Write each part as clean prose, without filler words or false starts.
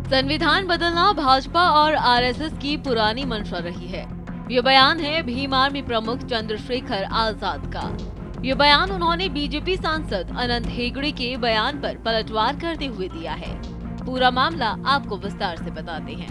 संविधान बदलना भाजपा और आरएसएस की पुरानी मंशा रही है। ये बयान है भीम आर्मी प्रमुख चंद्रशेखर आजाद का। ये बयान उन्होंने बीजेपी सांसद अनंत हेगड़े के बयान पर पलटवार करते हुए दिया है। पूरा मामला आपको विस्तार से बताते हैं।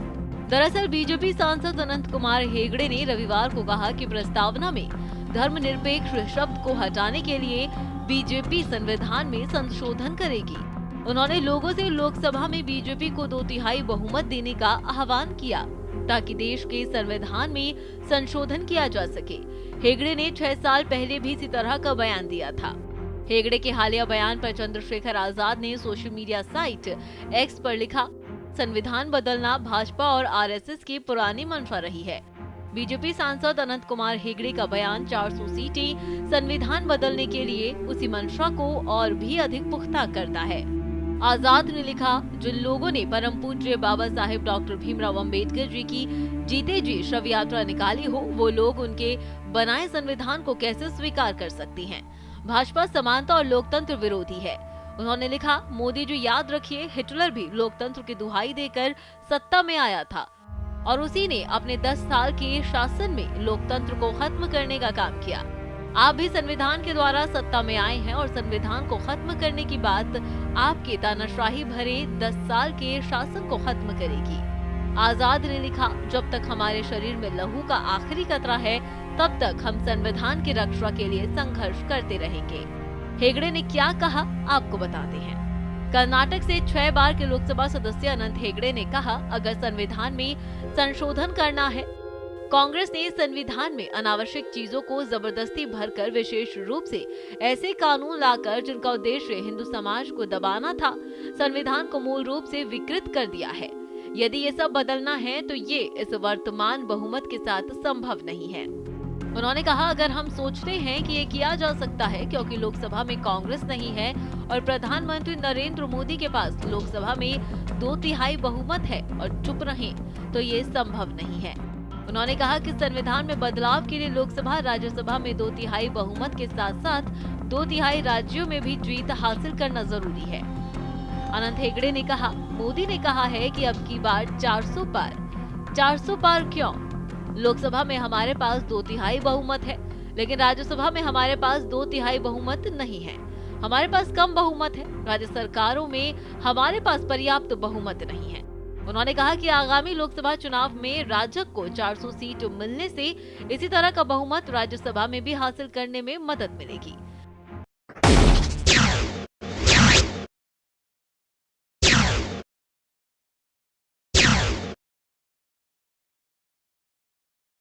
दरअसल बीजेपी सांसद अनंत कुमार हेगड़े ने रविवार को कहा कि प्रस्तावना में धर्मनिरपेक्ष शब्द को हटाने के लिए बीजेपी संविधान में संशोधन करेगी। उन्होंने लोगों से लोकसभा में बीजेपी को 2/3 बहुमत देने का आह्वान किया ताकि देश के संविधान में संशोधन किया जा सके। हेगड़े ने 6 साल पहले भी इसी तरह का बयान दिया था। हेगड़े के हालिया बयान पर चंद्रशेखर आजाद ने सोशल मीडिया साइट एक्स पर लिखा, संविधान बदलना भाजपा और आरएसएस की पुरानी मंशा रही है। बीजेपी सांसद अनंत कुमार हेगड़े का बयान 400 सीटें संविधान बदलने के लिए उसी मंशा को और भी अधिक पुख्ता करता है। आजाद ने लिखा, जिन लोगों ने परम पूज्य बाबा साहेब डॉक्टर भीमराव अंबेडकर जी की जीते जी शव यात्रा निकाली हो, वो लोग उनके बनाए संविधान को कैसे स्वीकार कर सकती हैं? भाजपा समानता और लोकतंत्र विरोधी है। उन्होंने लिखा, मोदी जी याद रखिए, हिटलर भी लोकतंत्र की दुहाई देकर सत्ता में आया था और उसी ने अपने 10 साल के शासन में लोकतंत्र को खत्म करने का काम किया। आप भी संविधान के द्वारा सत्ता में आए हैं और संविधान को खत्म करने की बात आपके तानाशाही भरे 10 साल के शासन को खत्म करेगी। आजाद ने लिखा, जब तक हमारे शरीर में लहू का आखिरी कतरा है तब तक हम संविधान की रक्षा के लिए संघर्ष करते रहेंगे। हेगड़े ने क्या कहा आपको बताते हैं। कर्नाटक से 6 बार के लोकसभा सदस्य अनंत हेगड़े ने कहा, अगर संविधान में संशोधन करना है, कांग्रेस ने संविधान में अनावश्यक चीजों को जबरदस्ती भरकर विशेष रूप से ऐसे कानून लाकर जिनका उद्देश्य हिंदू समाज को दबाना था, संविधान को मूल रूप से विकृत कर दिया है। यदि ये सब बदलना है तो ये इस वर्तमान बहुमत के साथ संभव नहीं है। उन्होंने कहा, अगर हम सोचते हैं कि ये किया जा सकता है क्योंकि लोकसभा में कांग्रेस नहीं है और प्रधानमंत्री नरेंद्र मोदी के पास लोकसभा में 2/3 बहुमत है और चुप रहें, तो ये संभव नहीं है। उन्होंने कहा कि संविधान में बदलाव के लिए लोकसभा राज्यसभा में 2/3 बहुमत के साथ साथ 2/3 राज्यों में भी जीत हासिल करना जरूरी है। अनंत हेगड़े ने कहा, मोदी ने कहा है कि अब की बार 400 पार क्यों? लोकसभा में हमारे पास 2/3 बहुमत है, लेकिन राज्यसभा में हमारे पास 2/3 बहुमत नहीं है। हमारे पास कम बहुमत है। राज्य सरकारों में हमारे पास पर्याप्त बहुमत नहीं है। उन्होंने कहा कि आगामी लोकसभा चुनाव में राजग को 400 सीट मिलने से इसी तरह का बहुमत राज्यसभा में भी हासिल करने में मदद मिलेगी।